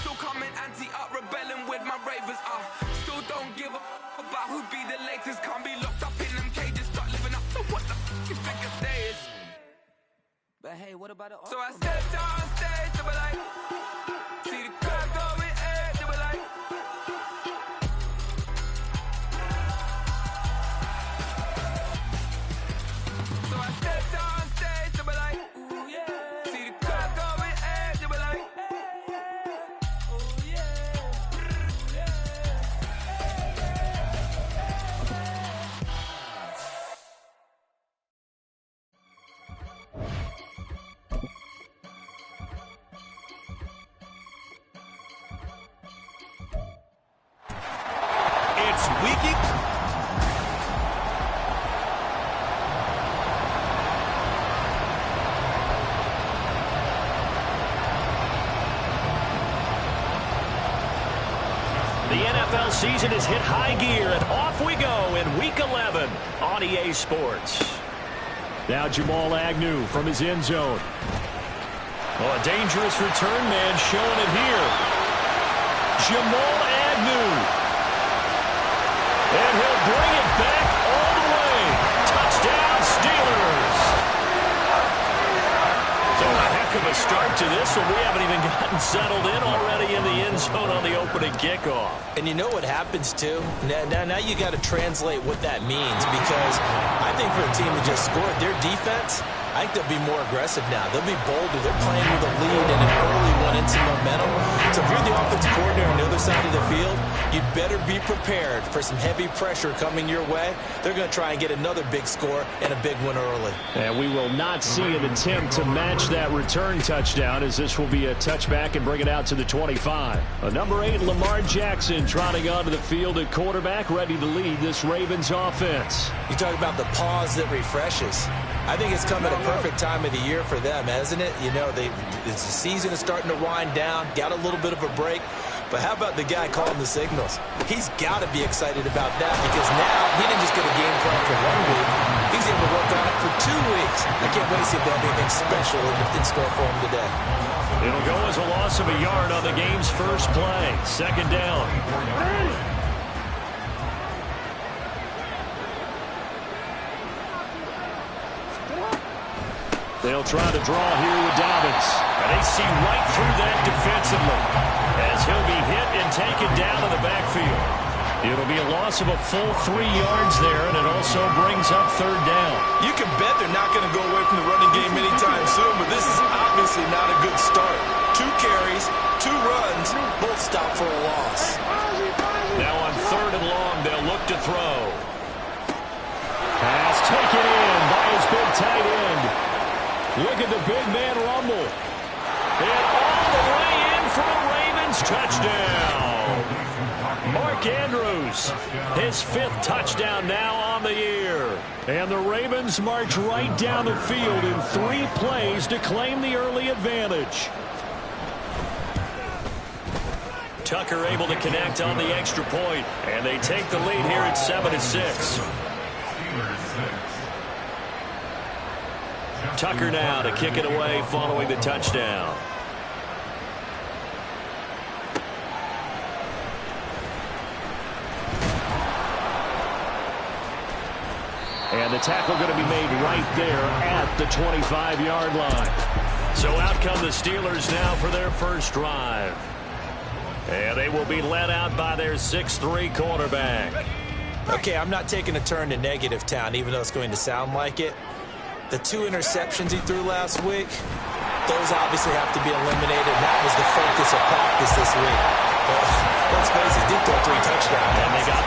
Still coming anti-up, rebelling with my ravers, still don't give a about who be the latest. Can't be locked up in them cages, start living up to what the you figure stays. But hey, what about it? So I stepped on stage, they were like, see the crowd going air, they were like, so I stepped on stage, they were like, ooh yeah, see the crowd going air, they were like, oh yeah, It's weekend. The NFL season has hit high gear, and off we go in Week 11 on EA Sports. Now Jamal Agnew from his end zone. Oh, a dangerous return man showing it here. Jamal Agnew. And he'll bring it back all the way. Touchdown, Steelers. So a heck of a start to this one. We haven't even gotten settled in already in the end zone on the opening kickoff. And you know what happens, too? Now you got to translate what that means, because I think for a team that just scored, their defense, I think they'll be more aggressive now. They'll be bolder. They're playing with a lead and an early one and some momentum. So if you're the offensive coordinator on the other side of the field, you'd better be prepared for some heavy pressure coming your way. They're going to try and get another big score and a big one early. And we will not see an attempt to match that return touchdown, as this will be a touchback and bring it out to the 25. Number 8, Lamar Jackson, trotting onto the field at quarterback, ready to lead this Ravens offense. You talk about the pause that refreshes. I think it's come at a perfect time of the year for them, hasn't it? You know, the season is starting to wind down, got a little bit of a break. But how about the guy calling the signals? He's got to be excited about that, because now he didn't just get a game plan for 1 week. He's able to work on it for 2 weeks. I can't wait to see if they have anything special in store for him today. It'll go as a loss of a yard on the game's first play. Second down. They'll try to draw here with Dobbins. And they see right through that defensively, as he'll be hit and taken down in the backfield. It'll be a loss of a full 3 yards there, and it also brings up third down. You can bet they're not going to go away from the running game anytime soon, but this is obviously not a good start. 2 carries, 2 runs, both stop for a loss. Now on third and long, they'll look to throw. Pass taken in by his big tight end. Look at the big man rumble. And all the way in for a Ravens touchdown. Mark Andrews, his 5th touchdown now on the year. And the Ravens march right down the field in 3 plays to claim the early advantage. Tucker able to connect on the extra point, and they take the lead here at 7-6. Tucker now to kick it away following the touchdown. And the tackle going to be made right there at the 25-yard line. So out come the Steelers now for their first drive. And they will be led out by their 6'3" quarterback. Okay, I'm not taking a turn to negative town, even though it's going to sound like it. The 2 interceptions he threw last week, those obviously have to be eliminated, and that was the focus of practice this week. But let's face it, he did throw 3 touchdowns. And they got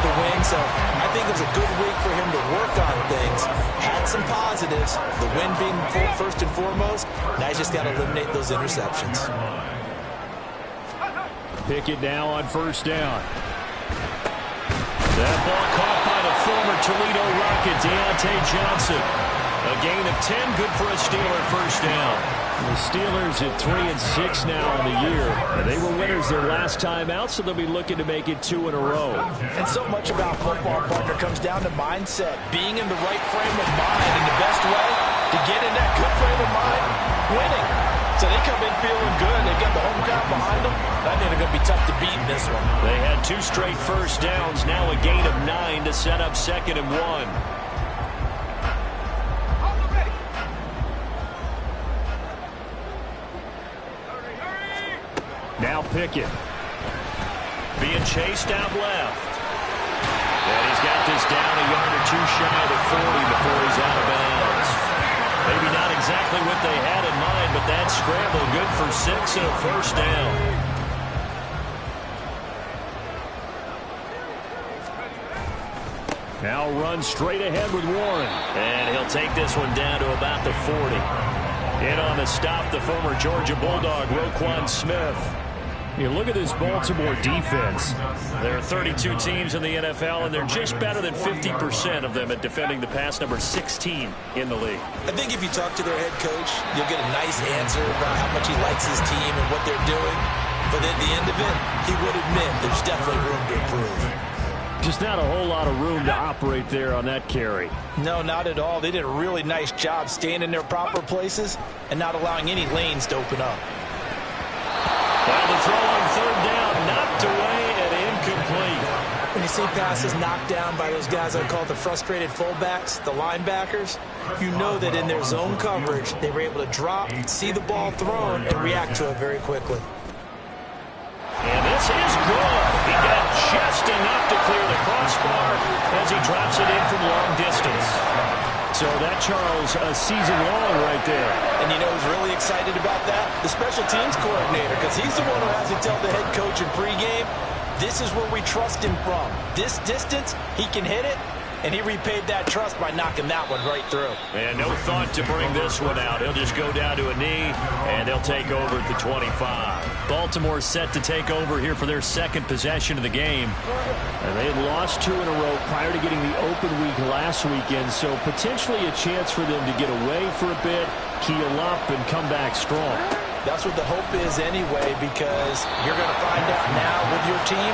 the win. So I think it was a good week for him to work on things. Had some positives, the win being first and foremost. Now he's just got to eliminate those interceptions. Pickett now on first down. That ball caught by the former Toledo Rocket, Deontay Johnson. A gain of 10, good for a Steeler first down. The Steelers at 3-6 now on the year. They were winners their last time out, so they'll be looking to make it 2 in a row. And so much about football, partner, comes down to mindset. Being in the right frame of mind, and the best way to get in that good frame of mind, winning. So they come in feeling good. They've got the home crowd behind them. I think they're going to be tough to beat in this one. They had 2 straight first downs, now a gain of 9 to set up 2nd and 1. Now Pickett. Being chased out left. And he's got this down a yard or 2 shy of the 40 before he's out of bounds. Maybe not exactly what they had in mind, but that scramble good for 6 and a first down. Now run straight ahead with Warren. And he'll take this one down to about the 40. In on the stop, the former Georgia Bulldog, Roquan Smith. You look at this Baltimore defense. There are 32 teams in the NFL, and they're just better than 50% of them at defending the pass, number 16 in the league. I think if you talk to their head coach, you'll get a nice answer about how much he likes his team and what they're doing. But at the end of it, he would admit there's definitely room to improve. Just not a whole lot of room to operate there on that carry. No, not at all. They did a really nice job staying in their proper places and not allowing any lanes to open up. Well, the throw on 3rd down, knocked away and incomplete. When you see passes knocked down by those guys I call the frustrated fullbacks, the linebackers, you know that in their zone coverage, they were able to drop, see the ball thrown, and react to it very quickly. And this is good. He got just enough to clear the crossbar as he drops it in from long distance. So that, Charles, a season long right there. And you know who's really excited about that? The special teams coordinator, because he's the one who has to tell the head coach in pregame, this is where we trust him from. This distance, he can hit it, and he repaid that trust by knocking that one right through. And no thought to bring this one out. He'll just go down to a knee, and they'll take over at the 25. Baltimore set to take over here for their 2nd possession of the game. And they had lost 2 in a row prior to getting the open week last weekend, so potentially a chance for them to get away for a bit, keel up, and come back strong. That's what the hope is anyway, because you're going to find out now with your team,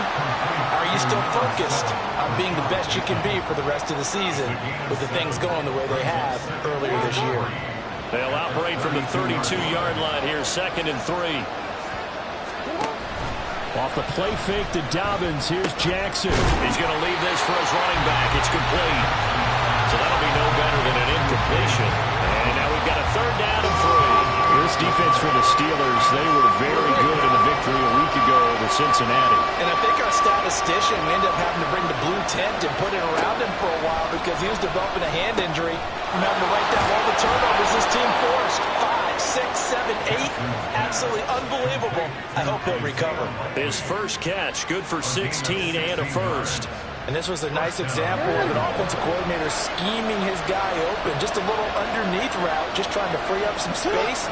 are you still focused on being the best you can be for the rest of the season with the things going the way they have earlier this year? They'll operate from the 32-yard line here, 2nd and 3. Off the play fake to Dobbins. Here's Jackson. He's going to leave this for his running back. It's complete. So that'll be no better than an incompletion. And now we've got a 3rd down and 3. This defense for the Steelers, they were very good in the victory a week ago over Cincinnati. And I think our statistician, we ended up having to bring the blue tent and put it around him for a while because he was developing a hand injury from having to write down all the turnovers this team forced. 5, 6, 7, 8. Absolutely unbelievable. I hope he'll recover. His first catch, good for 16 and a first. And this was a nice example of an offensive coordinator scheming his guy open. Just a little underneath route, just trying to free up some space,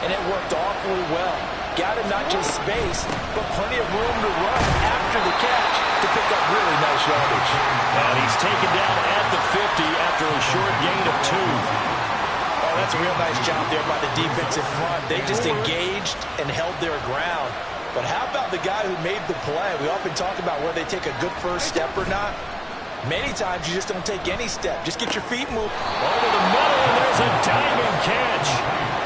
and it worked awfully well. Got him not just space, but plenty of room to run after the catch to pick up really nice yardage. And he's taken down at the 50 after a short gain of 2. Oh, that's a real nice job there by the defense in front. They just engaged and held their ground. But how about the guy who made the play? We often talk about whether they take a good first step or not. Many times you just don't take any step. Just get your feet moved. Over the middle, and there's a diving catch.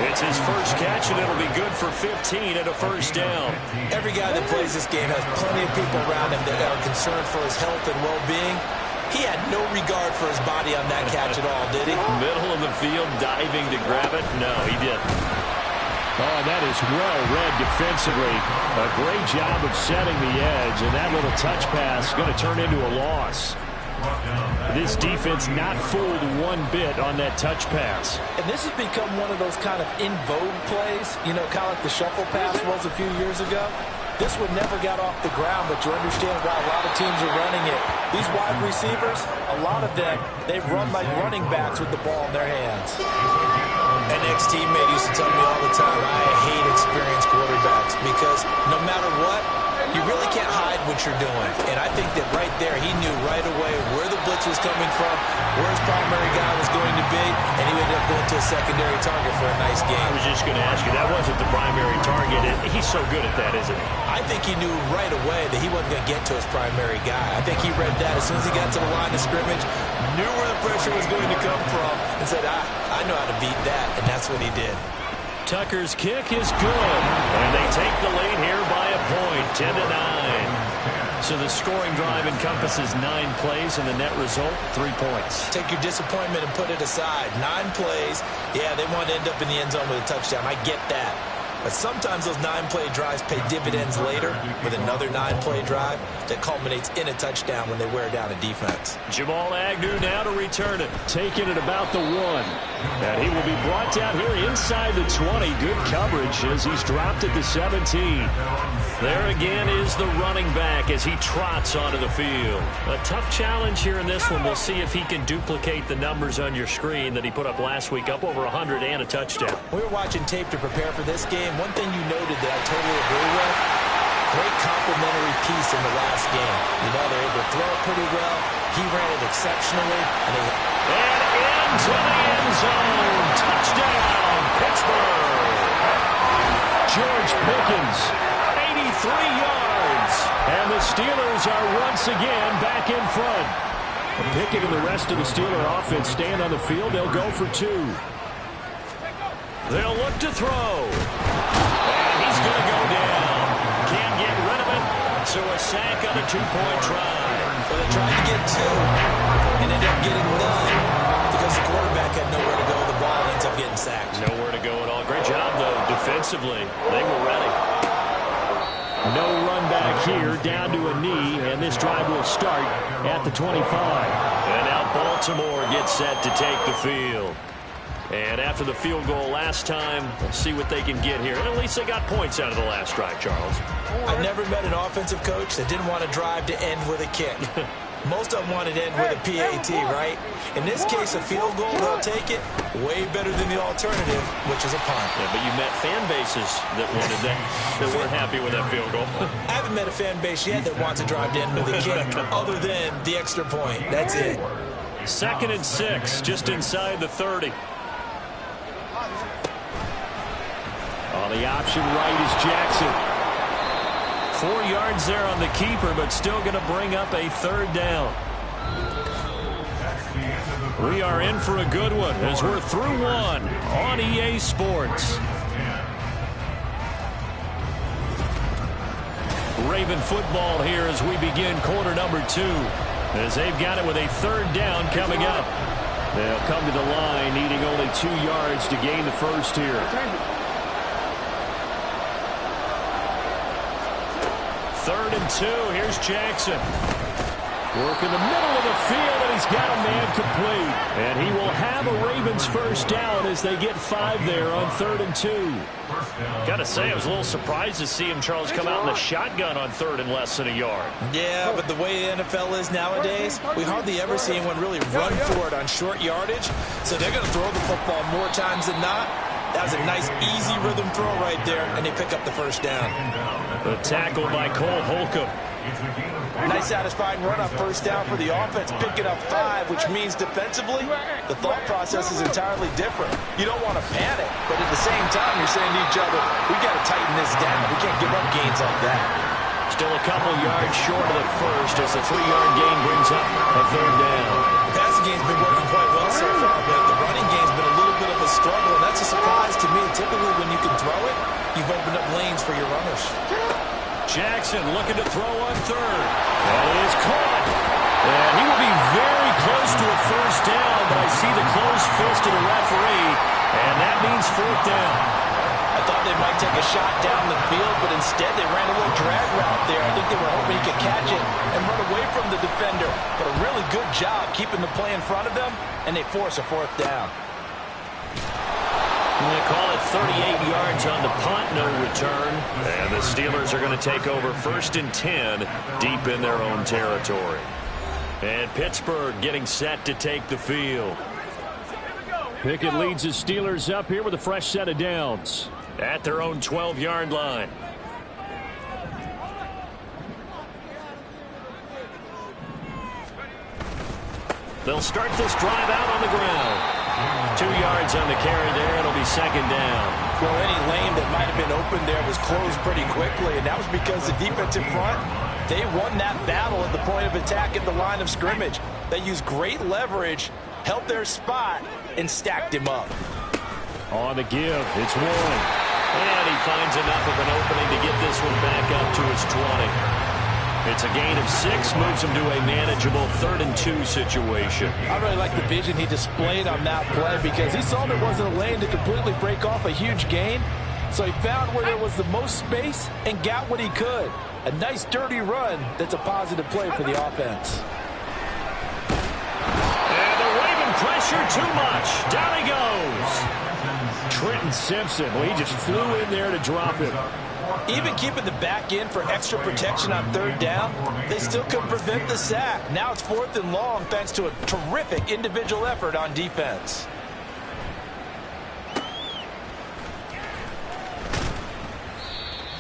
It's his first catch, and it'll be good for 15 and a first down. Every guy that plays this game has plenty of people around him that are concerned for his health and well-being. He had no regard for his body on that catch at all, did he? Middle of the field, diving to grab it? No, he didn't. Oh, that is well read defensively. A great job of setting the edge, and that little touch pass is going to turn into a loss. This defense not fooled one bit on that touch pass. And this has become one of those kind of in vogue plays, you know, kind of like the shuffle pass was a few years ago. This one never got off the ground, but you understand why a lot of teams are running it. These wide receivers, a lot of them, they run like running backs with the ball in their hands. An ex-teammate used to tell me all the time, I hate experienced quarterbacks because no matter what, you really can't hide what you're doing. And I think that right there, he knew right away where the blitz was coming from, where his primary guy was going to be, and he ended up going to a secondary target for a nice game. I was just going to ask you, that wasn't the primary target. He's so good at that, isn't he? I think he knew right away that he wasn't going to get to his primary guy. I think he read that as soon as he got to the line of scrimmage, knew where the pressure was going to come from, and said, I know how to beat that, and that's what he did. Tucker's kick is good. And they take the lead here by a point, 10-9. So the scoring drive encompasses 9 plays, and the net result, 3 points. Take your disappointment and put it aside. 9 plays. Yeah, they want to end up in the end zone with a touchdown. I get that. But sometimes those 9-play drives pay dividends later with another 9-play drive that culminates in a touchdown when they wear down a defense. Jamal Agnew now to return it, taking it about the 1. And he will be brought down here inside the 20. Good coverage as he's dropped at the 17. There again is the running back as he trots onto the field. A tough challenge here in this one. We'll see if he can duplicate the numbers on your screen that he put up last week, up over 100 and a touchdown. We were watching tape to prepare for this game. One thing you noted that I totally agree with, great complimentary piece in the last game. You know, they're able to throw it pretty well. He ran it exceptionally. And into the end zone. Touchdown, Pittsburgh. George Pickens, 83 yards. And the Steelers are once again back in front. Pickett and the rest of the Steeler offense stand on the field. They'll go for 2. They'll look to throw. And he's going to go down. Can't get rid of it. So a sack on a 2-point try. Well, they tried to get 2 and ended up getting none because the quarterback had nowhere to go. The ball ends up getting sacked. Nowhere to go at all. Great job, though, defensively. They were ready. No run back here, down to a knee, and this drive will start at the 25. And now Baltimore gets set to take the field. And after the field goal last time, we'll see what they can get here. At least they got points out of the last drive, Charles. I've never met an offensive coach that didn't want to drive to end with a kick. Most of them wanted to end with a PAT, right? In this case, a field goal, they'll take it. Way better than the alternative, which is a punt. Yeah, but you met fan bases that wanted that weren't happy with that field goal. I haven't met a fan base yet that wants to drive to end with a kick other than the extra point. That's it. 2nd and 6, just inside the 30. On the option right is Jackson. 4 yards there on the keeper, but still going to bring up a 3rd down. We are in for a good one as we're through 1 on EA Sports. Raven football here as we begin quarter number 2. As they've got it with a 3rd down coming up. They'll come to the line needing only 2 yards to gain the first here. 3rd and 2. Here's Jackson. Work in the middle of the field, and he's got a man complete. And he will have a Ravens first down as they get 5 there on 3rd and 2. Got to say, I was a little surprised to see him, Charles, come out in the shotgun on 3rd and less than a yard. Yeah, but the way the NFL is nowadays, we hardly ever see anyone really run for it on short yardage. So they're going to throw the football more times than not. That was a nice, easy rhythm throw right there, and they pick up the first down. The tackle by Cole Holcomb. Nice satisfying run on first down for the offense, picking up 5, which means defensively, the thought process is entirely different. You don't want to panic, but at the same time, you're saying to each other, we got to tighten this down. We can't give up gains like that. Still a couple yards short of the first as the 3-yard gain brings up a 3rd down. The passing game's been working quite well so far, but the running game's been a little bit of a struggle, and that's a surprise to me. Typically, when you can throw it, you've opened up lanes for your runners. Jackson looking to throw on 3rd. That is caught. And he will be very close to a first down, but I see the closed fist of the referee, and that means 4th down. I thought they might take a shot down the field, but instead they ran a little drag route there. I think they were hoping he could catch it and run away from the defender. But a really good job keeping the play in front of them, and they force a 4th down. They call it 38 yards on the punt, no return. And the Steelers are going to take over 1st and 10 deep in their own territory. And Pittsburgh getting set to take the field. Pickett leads his Steelers up here with a fresh set of downs at their own 12-yard line. They'll start this drive out on the ground. 2 yards on the carry there. It'll be 2nd down. Well, any lane that might have been open there was closed pretty quickly, and that was because the defensive front, they won that battle at the point of attack at the line of scrimmage. They used great leverage, held their spot, and stacked him up. On the give, it's Warren. And he finds enough of an opening to get this one back up to his 20. It's a gain of 6, moves him to a manageable 3rd and 2 situation. I really like the vision he displayed on that play because he saw there wasn't a lane to completely break off a huge gain. So he found where there was the most space and got what he could. A nice dirty run that's a positive play for the offense. And the Raven pressure too much. Down he goes. Trenton Simpson, well, he just flew in there to drop it. Even keeping the back end for extra protection on 3rd down, they still couldn't prevent the sack. Now it's 4th and long thanks to a terrific individual effort on defense.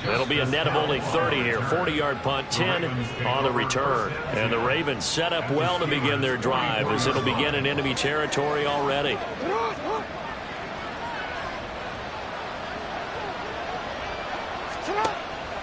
It'll be a net of only 30 here. 40-yard punt, 10 on the return. And the Ravens set up well to begin their drive as it'll begin in enemy territory already.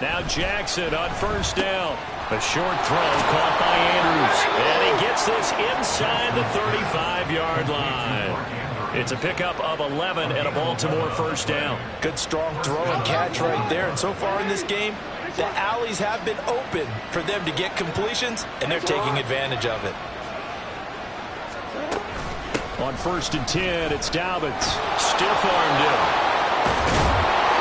Now Jackson on 1st down. A short throw caught by Andrews. And he gets this inside the 35-yard line. It's a pickup of 11 and a Baltimore 1st down. Good strong throw and catch right there. And so far in this game, the alleys have been open for them to get completions, and they're taking advantage of it. On 1st and 10, it's Dobbins. Stiff-armed him.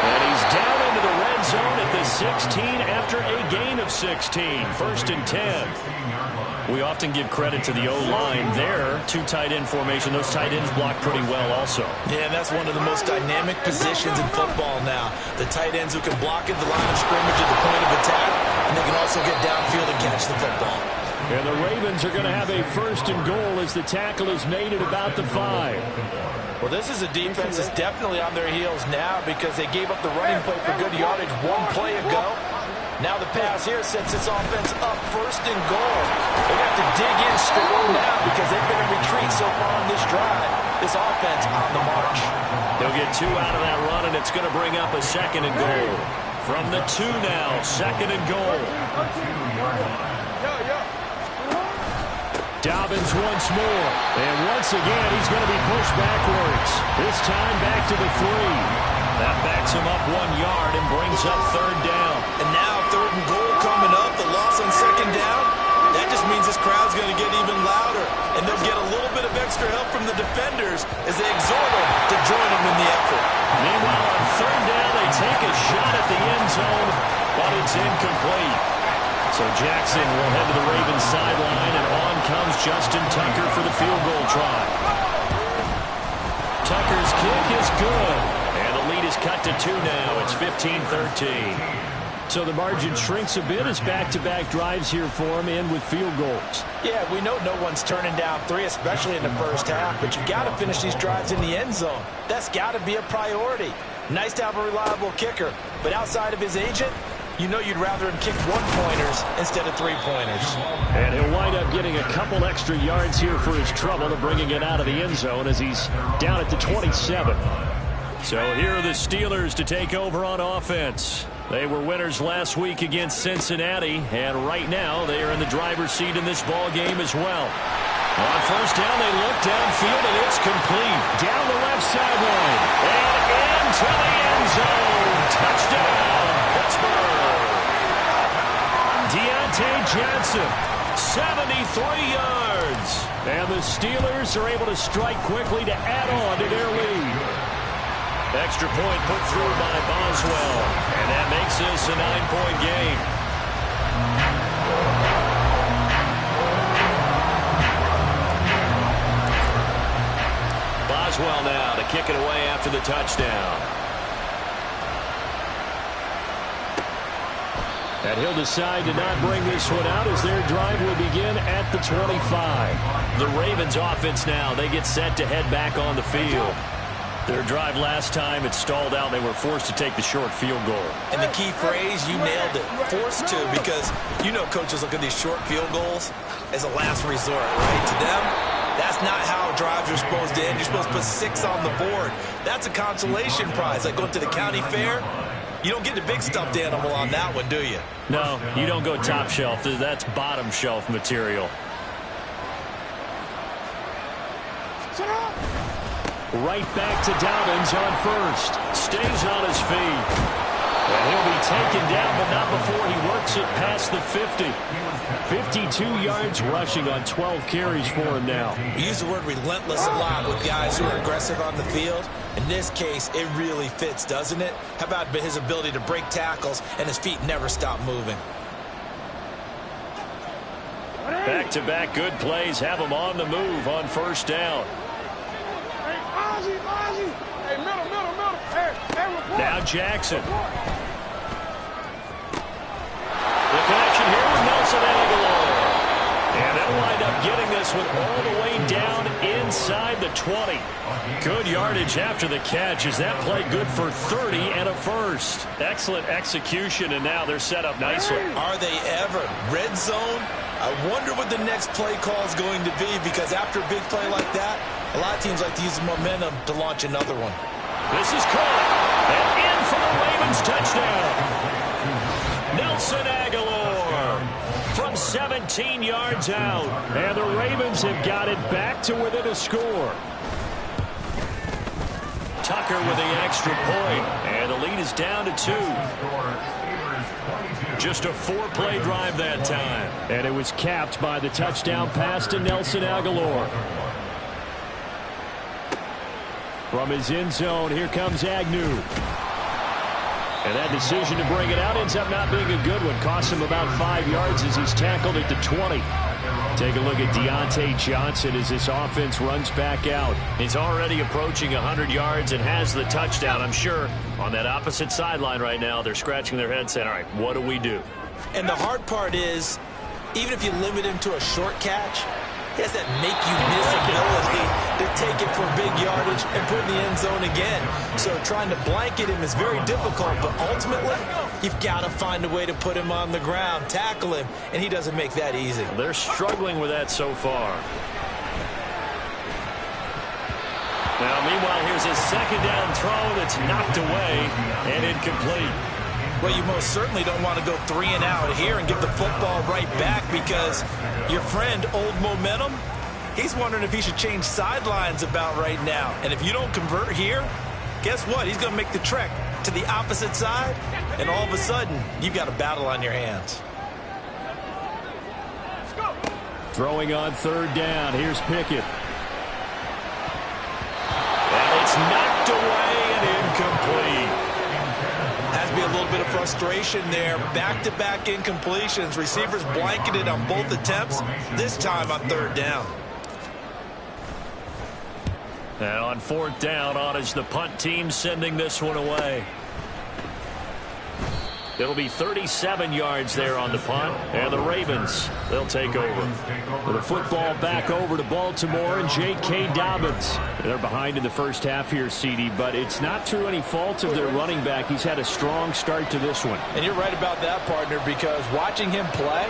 And he's down into the red zone at the 16 after a gain of 16. 1st and 10. We often give credit to the O-line there. 2 tight end formation. Those tight ends block pretty well also. Yeah, that's one of the most dynamic positions in football now. The tight ends who can block at the line of scrimmage at the point of attack, and they can also get downfield and catch the football. And the Ravens are going to have a 1st and goal as the tackle is made at about the 5. Well, this is a defense that's definitely on their heels now because they gave up the running play for good yardage 1 play ago. Now the pass here sets this offense up 1st and goal. They have to dig in strong now because they've been in retreat so far on this drive. This offense on the march. They'll get 2 out of that run, and it's going to bring up a 2nd and goal. From the 2 now, 2nd and goal. Dobbins once more. And once again, he's going to be pushed backwards. This time back to the 3. That backs him up 1 yard and brings up 3rd down. And now 3rd and goal coming up. The loss on 2nd down. That just means this crowd's going to get even louder. And they'll get a little bit of extra help from the defenders as they exhort them to join them in the effort. Meanwhile, on 3rd down, they take a shot at the end zone, but it's incomplete. So Jackson will head to the Ravens sideline, and on comes Justin Tucker for the field goal try. Tucker's kick is good, and the lead is cut to 2 now. It's 15-13. So the margin shrinks a bit as back-to-back drives here for him, and with field goals. Yeah, we know no one's turning down 3, especially in the 1st half, but you've got to finish these drives in the end zone. That's got to be a priority. Nice to have a reliable kicker, but outside of his agent, you know you'd rather him kick 1-pointers instead of 3-pointers. And he'll wind up getting a couple extra yards here for his trouble of bringing it out of the end zone as he's down at the 27. So here are the Steelers to take over on offense. They were winners last week against Cincinnati, and right now they are in the driver's seat in this ball game as well. On 1st down, they look downfield, and it's complete. Down the left sideline, and into the end zone. Touchdown, Pittsburgh. Deontay Johnson, 73 yards. And the Steelers are able to strike quickly to add on to their lead. Extra point put through by Boswell. And that makes this a 9-point game. Boswell now to kick it away after the touchdown. And he'll decide to not bring this one out as their drive will begin at the 25. The Ravens offense now, they get set to head back on the field. Their drive last time, it stalled out. They were forced to take the short field goal. And the key phrase, you nailed it. Forced to, because you know coaches look at these short field goals as a last resort, right? To them, that's not how drives are supposed to end. You're supposed to put 6 on the board. That's a consolation prize. Like going to the county fair, you don't get the big stuffed animal on that one, do you? No, you don't go top shelf. That's bottom shelf material. Right back to Dobbins on first. Stays on his feet. And he'll be taken down, but not before he works it past the 50. 52 yards rushing on 12 carries for him now. We use the word relentless a lot with guys who are aggressive on the field. In this case, it really fits, doesn't it? How about his ability to break tackles and his feet never stop moving? Back-to-back good plays have him on the move on first down. Now Jackson. The connection here with Nelson Aguilar. And they'll wind up getting this one all the way down inside the 20. Good yardage after the catch as that play good for 30 and a first. Excellent execution, and now they're set up nicely. Are they ever? Red zone? I wonder what the next play call is going to be, because after a big play like that, a lot of teams like to use the momentum to launch another one. This is caught. And in for the Ravens touchdown. Nelson Aguilar from 17 yards out. And the Ravens have got it back to within a score. Tucker with the extra point. And the lead is down to 2. Just a 4-play drive that time. And it was capped by the touchdown pass to Nelson Aguilar. From his end zone, here comes Agnew. And that decision to bring it out ends up not being a good one. Costs him about 5 yards as he's tackled at the 20. Take a look at Deontay Johnson as this offense runs back out. He's already approaching 100 yards and has the touchdown. I'm sure on that opposite sideline right now, they're scratching their heads saying, all right, what do we do? And the hard part is, even if you limit him to a short catch, he has that make-you-miss ability to take it for big yardage and put it in the end zone again. So trying to blanket him is very difficult, but ultimately, you've got to find a way to put him on the ground, tackle him, and he doesn't make that easy. They're struggling with that so far. Now, meanwhile, here's a second down throw that's knocked away and incomplete. Well, you most certainly don't want to go 3 and out here and give the football right back, because your friend, Old Momentum, he's wondering if he should change sidelines about right now. And if you don't convert here, guess what? He's going to make the trek to the opposite side, and all of a sudden, you've got a battle on your hands. Throwing on third down. Here's Pickett. And it's knocked away and incomplete. Has to be a little bit of frustration there. Back-to-back incompletions. Receivers blanketed on both attempts, this time on third down. And on fourth down, on is the punt team sending this one away. It'll be 37 yards there on the punt, and the Ravens, they'll take over. With the football back over to Baltimore and J.K. Dobbins. They're behind in the first half here, CD, but it's not through any fault of their running back. He's had a strong start to this one. And you're right about that, partner, because watching him play,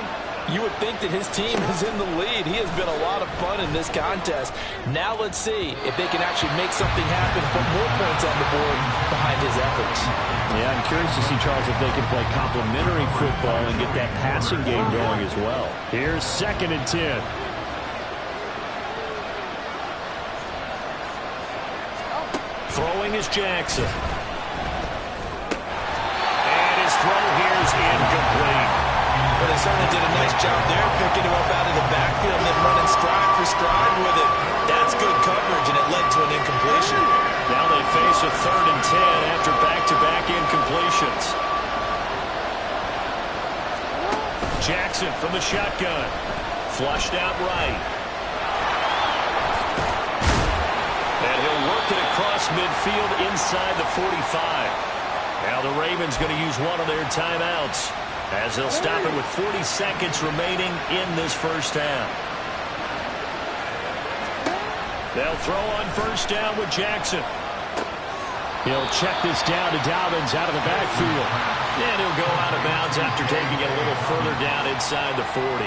you would think that his team is in the lead. He has been a lot of fun in this contest. Now let's see if they can actually make something happen, put more points on the board behind his efforts. Yeah, I'm curious to see, Charles, if they can play complementary football and get that passing game going as well. Here's 2nd and 10. Throwing is Jackson. And his throw here is incomplete. Well, they certainly did a nice job there, picking him up out of the backfield and then running stride for stride with it. That's good coverage, and it led to an incompletion. Now they face a 3rd and 10 after back-to-back incompletions. Jackson from the shotgun. Flushed out right. And he'll work it across midfield inside the 45. Now the Ravens going to use one of their timeouts, as they'll stop it with 40 seconds remaining in this first half. They'll throw on first down with Jackson. He'll check this down to Dobbins out of the backfield. And he'll go out of bounds after taking it a little further down inside the 40.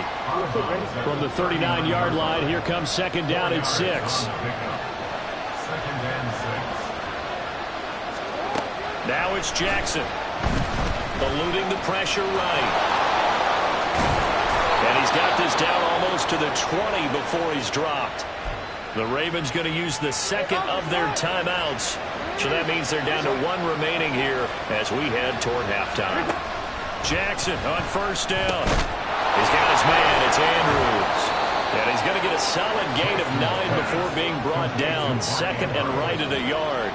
From the 39-yard line, here comes 2nd down at 6. Now it's Jackson. Eluding the pressure right. And he's got this down almost to the 20 before he's dropped. The Ravens going to use the second of their timeouts. So that means they're down to one remaining here as we head toward halftime. Jackson on first down. He's got his man. It's Andrews. And he's going to get a solid gain of 9 before being brought down. Second and right at a yard.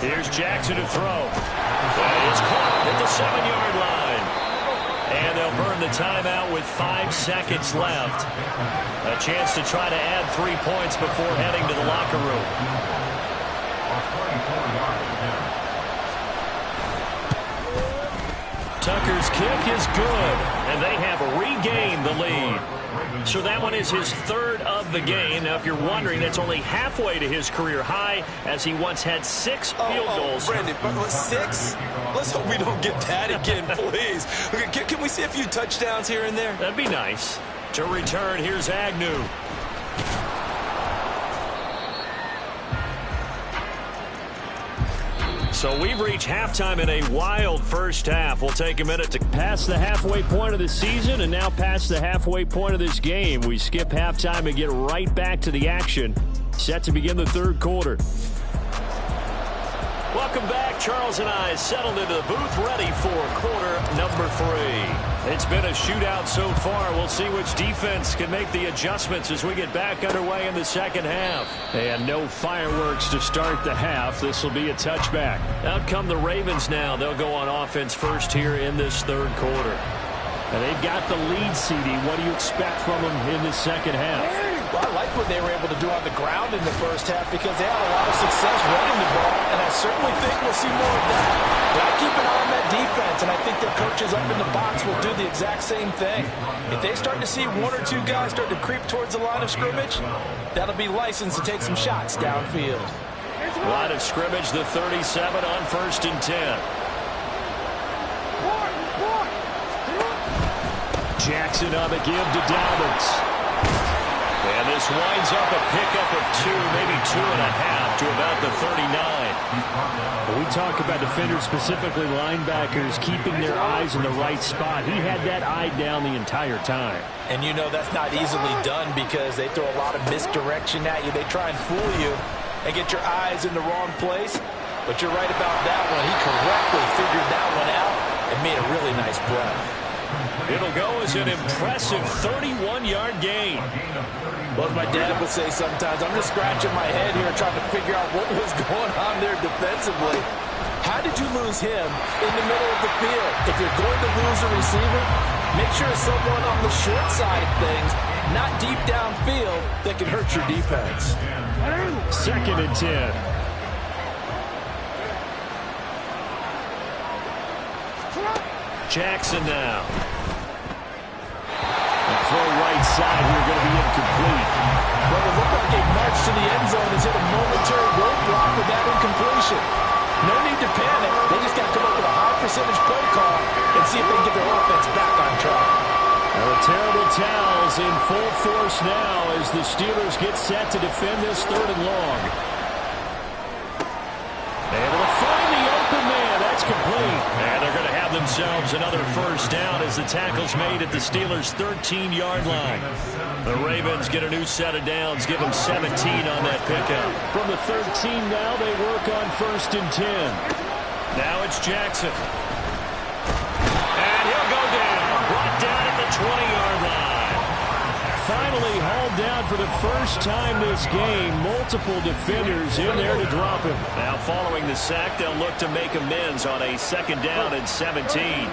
Here's Jackson to throw. That is caught at the 7-yard line. And they'll burn the timeout with 5 seconds left. A chance to try to add 3 points before heading to the locker room. Tucker's kick is good, and they have regained the lead. So that one is his third of the game. Now, if you're wondering, that's only halfway to his career high, as he once had 6 field goals. Brandon, but 6? Let's hope we don't get that again, please. Okay, can we see a few touchdowns here and there? That'd be nice. To return, here's Agnew. So we've reached halftime in a wild first half. We'll take a minute to pass the halfway point of the season and now pass the halfway point of this game. We skip halftime and get right back to the action. Set to begin the third quarter. Welcome back. Charles and I settled into the booth ready for quarter number 3. It's been a shootout so far. We'll see which defense can make the adjustments as we get back underway in the second half. And no fireworks to start the half. This will be a touchback. Out come the Ravens now. They'll go on offense first here in this third quarter. And they've got the lead, CD. What do you expect from them in the second half? Well, I like what they were able to do on the ground in the first half because they had a lot of success running the ball, and I certainly think we'll see more of that. But I keep an eye on that defense, and I think their coaches up in the box will do the exact same thing. If they start to see 1 or 2 guys start to creep towards the line of scrimmage, that'll be licensed to take some shots downfield. Line of scrimmage, the 37 on 1st and 10. Jackson on the give to Dobbins. And this winds up a pickup of 2, maybe 2.5 to about the 39. We talk about defenders, specifically linebackers, keeping their eyes in the right spot. He had that eye down the entire time. And you know that's not easily done because they throw a lot of misdirection at you. They try and fool you and get your eyes in the wrong place. But you're right about that one. He correctly figured that one out and made a really nice play. It'll go as an impressive 31-yard gain. Well, as my dad would say sometimes, I'm just scratching my head here trying to figure out what was going on there defensively. How did you lose him in the middle of the field? If you're going to lose a receiver, make sure it's someone on the short side of things, not deep downfield, that can hurt your defense. 2nd and 10. Jackson now. The throw right side here going to be incomplete. Well, it looked like a march to the end zone has hit a momentary roadblock with that incompletion. No need to panic. They just got to come up with a high percentage play call and see if they can get their offense back on track. Now the terrible towels in full force now as the Steelers get set to defend this 3rd and long. Able to find the open man. That's complete. And they're going to have themselves another first down as the tackle's made at the Steelers' 13-yard line. The Ravens get a new set of downs, give them 17 on that pickup. From the 13 now, they work on 1st and 10. Now it's Jackson. And he'll go down, brought down at the 20-yard line. Finally hauled down for the first time this game. Multiple defenders in there to drop him. Now following the sack, they'll look to make amends on a 2nd down and 17.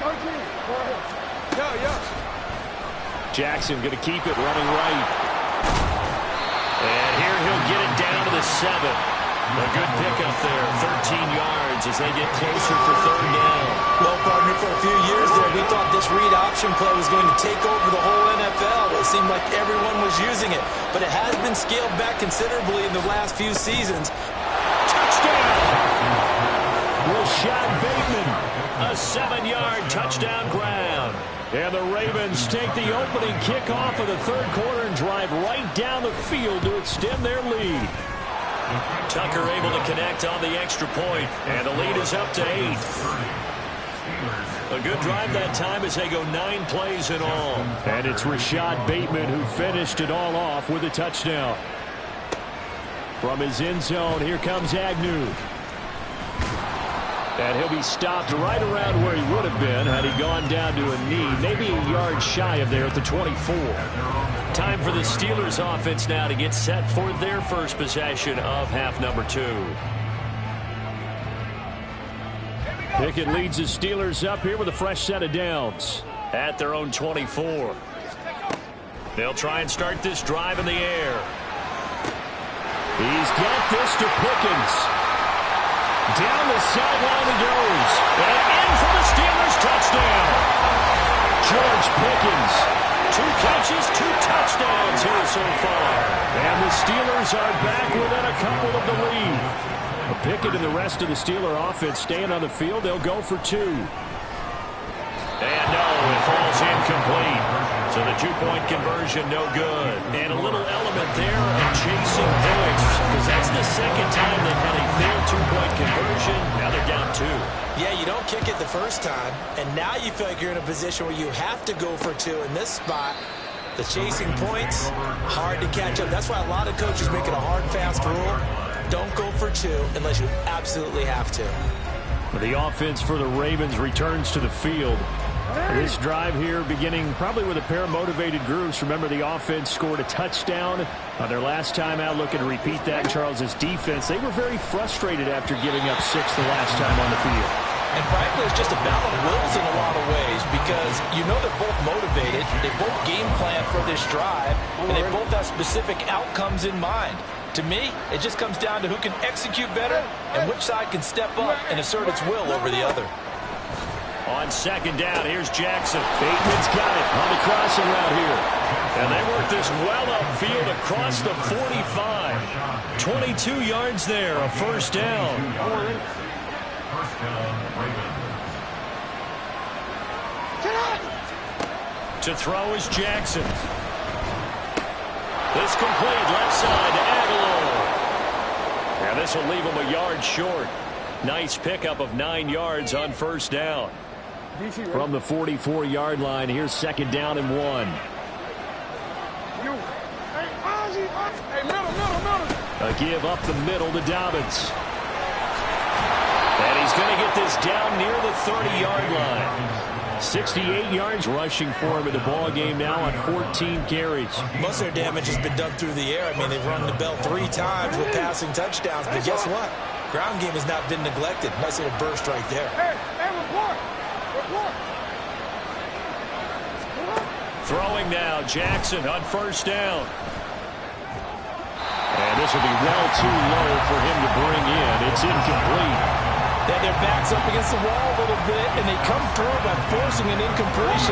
Jackson going to keep it running right. And here he'll get it down to the 7. A good pickup there, 13 yards as they get closer for 3rd down. Well, partner, for a few years there, we thought this read option play was going to take over the whole NFL. It seemed like everyone was using it, but it has been scaled back considerably in the last few seasons. Touchdown! Rashad Bateman. A 7-yard touchdown ground. And the Ravens take the opening kickoff of the 3rd quarter and drive right down the field to extend their lead. Tucker able to connect on the extra point, and the lead is up to 8. A good drive that time as they go 9 plays in all. And it's Rashad Bateman who finished it all off with a touchdown. From his end zone, here comes Agnew. And he'll be stopped right around where he would have been had he gone down to a knee, maybe a yard shy of there at the 24. Time for the Steelers offense now to get set for their first possession of half number 2. Pickett leads the Steelers up here with a fresh set of downs. At their own 24. They'll try and start this drive in the air. He's got this to Pickens. Down the sideline he goes. And in for the Steelers touchdown. George Pickens. 2 catches, 2 touchdowns here so far. And the Steelers are back within a couple of the lead. Pickett and the rest of the Steeler offense staying on the field. They'll go for 2. And no, it falls incomplete. So the 2-point conversion no good. And a little element there of chasing points, because that's the second time they've had a failed 2-point conversion. Now they're down 2. Yeah, you don't kick it the first time, and now you feel like you're in a position where you have to go for 2 in this spot. The chasing points, hard to catch up. That's why a lot of coaches make it a hard, fast rule. Don't go for 2 unless you absolutely have to. The offense for the Ravens returns to the field. This drive here beginning probably with a pair of motivated groups. Remember, the offense scored a touchdown on their last time out. Looking to repeat that in Charles's defense. They were very frustrated after giving up 6 the last time on the field. And frankly, it's just a battle of wills in a lot of ways because you know they're both motivated. They both game plan for this drive, and they both have specific outcomes in mind. To me, it just comes down to who can execute better and which side can step up and assert its will over the other. On second down, here's Jackson. Bateman's got it on the crossing route here. And they work this well upfield across the 45. 22 yards there, a first down. To throw is Jackson. This complete left side to Aguilar. And this will leave him a yard short. Nice pickup of 9 yards on first down. From the 44-yard line, here's second down and 1. A give up the middle to Dobbins. And he's going to get this down near the 30-yard line. 68 yards rushing for him in the ball game now on 14 carries. Most of their damage has been done through the air. I mean, they've rung the bell 3 times with passing touchdowns. But guess what? Ground game has not been neglected. Nice little burst right there. Throwing now, Jackson on first down. And this will be well too low for him to bring in. It's incomplete. Their backs up against the wall a little bit, and they come through by forcing an incompletion.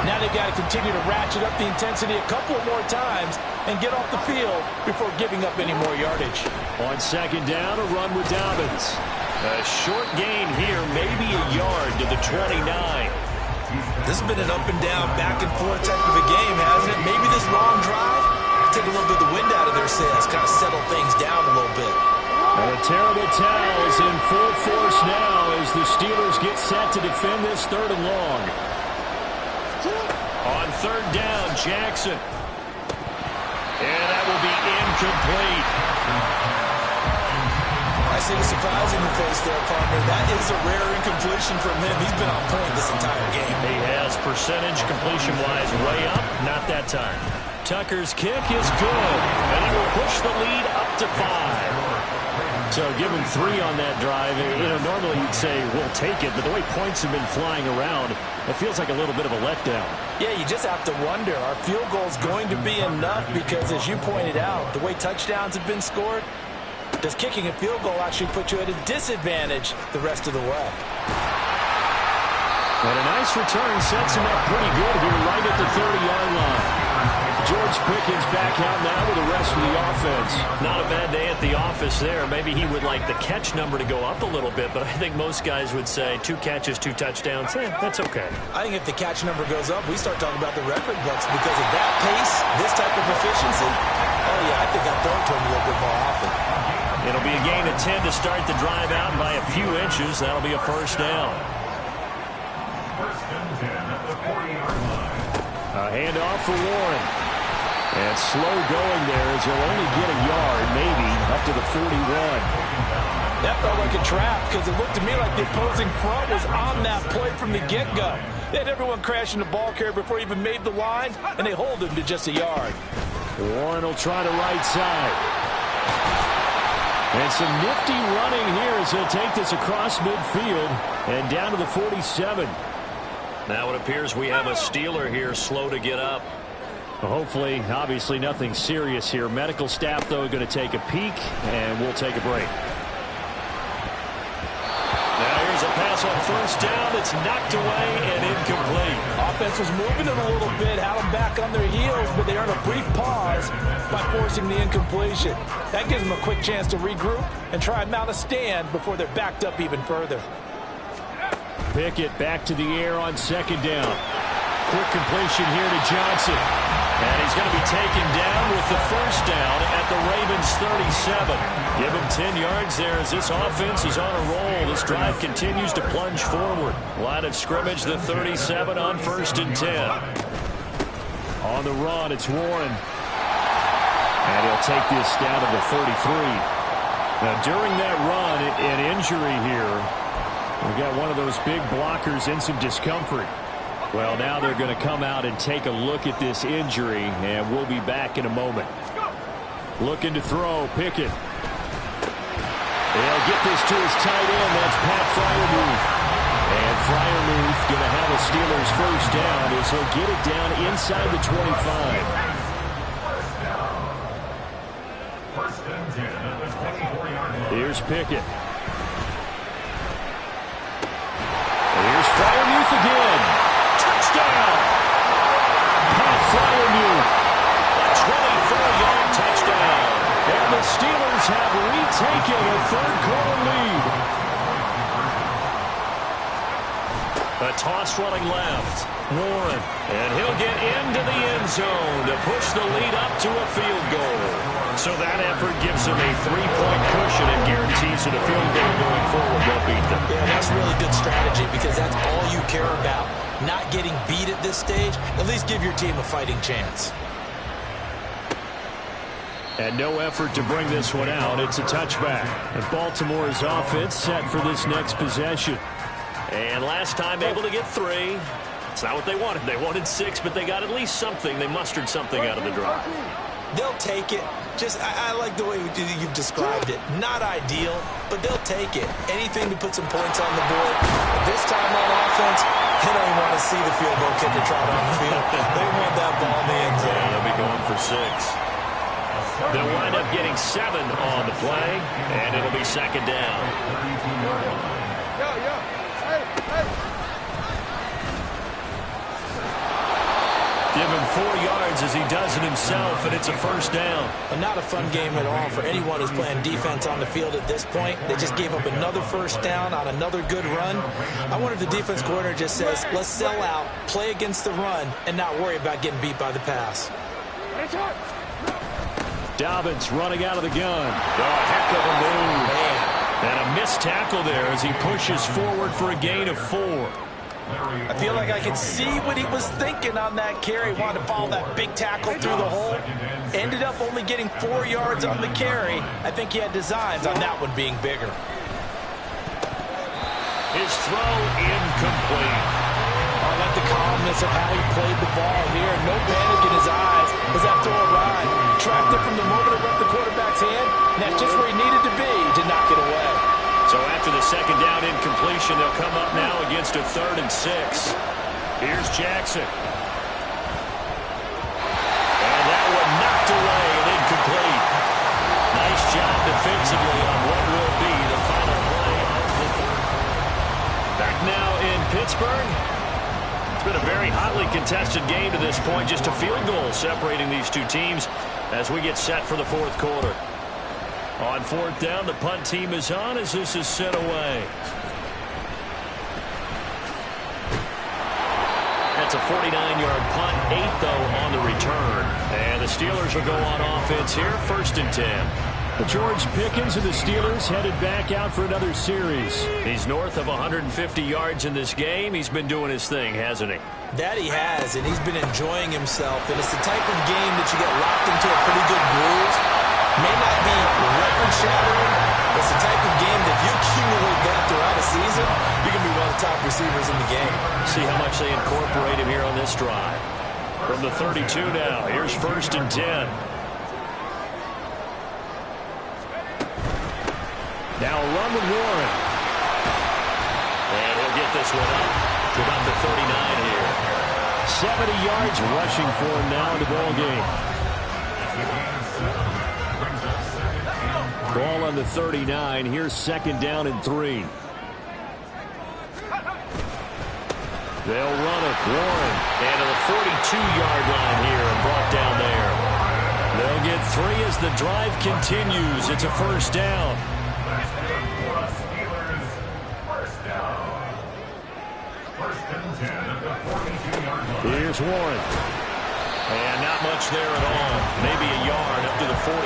Now they've got to continue to ratchet up the intensity a couple more times and get off the field before giving up any more yardage. On second down, a run with Dobbins. A short gain here, maybe a yard to the 29. This has been an up and down, back and forth type of a game, hasn't it? Maybe this long drive take a little bit of the wind out of their sails, kind of settle things down a little bit. And a terrible towel is in full force now as the Steelers get set to defend this 3rd and long. On third down, Jackson. And that will be incomplete. I see the surprise in your face there, partner. That is a rare incompletion from him. He's been on point this entire game. He has percentage completion-wise way up. Not that time. Tucker's kick is good. And he will push the lead up to 5. So give him 3 on that drive. You know, normally you'd say, we'll take it, but the way points have been flying around, it feels like a little bit of a letdown. Yeah, you just have to wonder, are field goals going to be enough? Because as you pointed out, the way touchdowns have been scored, does kicking a field goal actually put you at a disadvantage the rest of the way? And a nice return sets him up pretty good here right at the 30-yard line. George Pickens back out now with the rest of the offense. Not a bad day at the office there. Maybe he would like the catch number to go up a little bit, but I think most guys would say 2 catches, 2 touchdowns. That's okay. I think if the catch number goes up, we start talking about the record books because of that pace, this type of efficiency. Oh, yeah, I think I'll throw to him a little bit more often. It'll be a gain of 10 to start the drive out, and by a few inches, that'll be a first down. A handoff for Warren. And slow going there as he'll only get a yard, maybe, up to the 41. That felt like a trap because it looked to me like the opposing front was on that play from the get-go. They had everyone crashing the ball carrier before he even made the line, and they hold him to just a yard. Warren will try the right side. And some nifty running here as he'll take this across midfield and down to the 47. Now it appears we have a Steeler here slow to get up. Well, hopefully, obviously nothing serious here. Medical staff, though, going to take a peek, and we'll take a break. Now here's a pass on first down. It's knocked away and incomplete. Offense was moving it a little bit, had them back on their heels, but they earned a brief pause by forcing the incompletion. That gives them a quick chance to regroup and try and mount a stand before they're backed up even further. Pickett back to the air on second down. Quick completion here to Johnson. And he's going to be taken down with the first down at the Ravens 37. Give him 10 yards there as this offense is on a roll. This drive continues to plunge forward. Line of scrimmage, the 37 on 1st and 10. On the run, it's Warren. And he'll take this down to the 33. Now, during that run, an injury here. We've got one of those big blockers in some discomfort. Well, now they're going to come out and take a look at this injury, and we'll be back in a moment. Looking to throw, Pickett. They'll get this to his tight end. That's Pat Freiermuth. And Freiermuth going to have a Steelers first down as he'll get it down inside the 25. Here's Pickett. Here's Freiermuth again. Touchdown! Pat Freiermuth. A 24-yard touchdown. And the Steelers have retaken a third-quarter lead. A toss running left. Warren. And he'll get into the end zone to push the lead up to a field goal. So that effort gives him a 3-point cushion and guarantees that a field goal going forward won't beat them. Yeah, that's really good strategy because that's all you care about. Not getting beat at this stage, at least give your team a fighting chance. And no effort to bring this one out. It's a touchback. And Baltimore's offense set for this next possession. And last time able to get 3. It's not what they wanted. They wanted 6, but they got at least something. They mustered something out of the drive. They'll take it. Just, I like the way you've described it. Not ideal, but they'll take it. Anything to put some points on the board. This time on offense, they don't even want to see the field goal kicker trot on the field. They want that ball in the end zone. Yeah, they'll be going for 6. They'll wind up getting 7 on the play, and it'll be second down. Give him 4 yards as he does it himself, and it's a first down. But not a fun game at all for anyone who's playing defense on the field at this point. They just gave up another first down on another good run. I wonder if the defense coordinator just says, let's sell out, play against the run, and not worry about getting beat by the pass. Dobbins running out of the gun. Oh, heck of a move. Man. And a missed tackle there as he pushes forward for a gain of 4. I feel like I can see what he was thinking on that carry. Wanted to follow that big tackle through the hole. Ended up only getting 4 yards on the carry. I think he had designs on that one being bigger. His throw incomplete. I like the calmness of how he played the ball here. No panic in his eyes as that throw arrived. Tracked it from the moment it left the quarterback's hand, and that's just where he needed to be to knock it away. So after the second down incompletion, they'll come up now against a 3rd and 6. Here's Jackson. And that one knocked away and incomplete. Nice job defensively on what will be the final play of the 3rd. Back now in Pittsburgh. It's been a very hotly contested game to this point. Just a field goal separating these two teams as we get set for the 4th quarter. On 4th down, the punt team is on as this is sent away. That's a 49-yard punt, 8 though on the return. And the Steelers will go on offense here, 1st and 10. The George Pickens of the Steelers headed back out for another series. He's north of 150 yards in this game. He's been doing his thing, hasn't he? That he has, and he's been enjoying himself. And it's the type of game that you get locked into a pretty good groove. May not be record-shattering. It's the type of game that if you accumulate that throughout a season, you can be one of the top receivers in the game. See how much they incorporate him here on this drive. From the 32 now, here's 1st and 10. Now a run with Warren. And he'll get this one up to about the 39 here. 70 yards rushing for him now in the ball game. Ball on the 39. Here's 2nd down and 3. They'll run it. Warren. And to the 42-yard line here and brought down there. They'll get 3 as the drive continues. It's a 1st down. Here's Warren. And not much there at all. Maybe a yard up to the 43.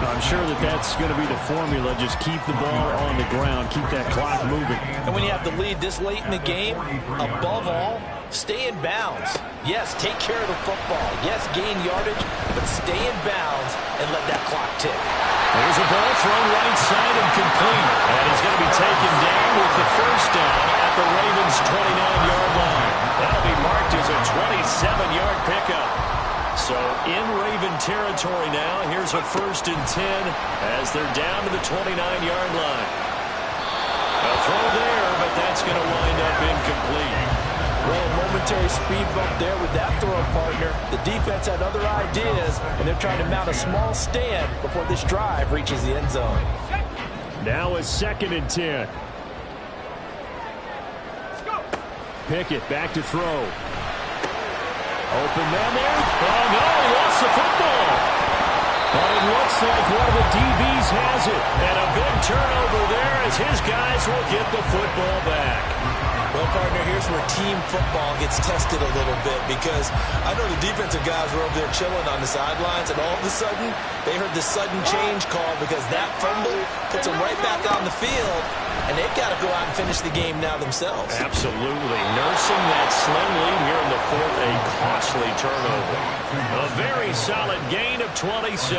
I'm sure that that's going to be the formula. Just keep the ball on the ground. Keep that clock moving. And when you have the lead this late in the game, above all, stay in bounds. Yes, take care of the football. Yes, gain yardage, but stay in bounds and let that clock tick. There's a ball thrown right side and complete. And he's going to be taken down with the 1st down at the Ravens' 29-yard line. That'll be marked as a 27-yard pickup. So in Raven territory now, here's a 1st and 10 as they're down to the 29-yard line. A throw there, but that's going to wind up incomplete. Well, a momentary speed bump there with that throw, partner. The defense had other ideas, and they're trying to mount a small stand before this drive reaches the end zone. Now a 2nd and 10. Pickett back to throw. Open man there. Oh, no, lost the football. But it looks like one of the DBs has it. And a big turnover there as his guys will get the football back. Well, partner, here's where team football gets tested a little bit because I know the defensive guys were over there chilling on the sidelines, and all of a sudden, they heard the sudden change call because that fumble puts them right back on the field, and they've got to go out and finish the game now themselves. Absolutely. Nursing that slim lead here in the 4th, a costly turnover. A very solid gain of 27.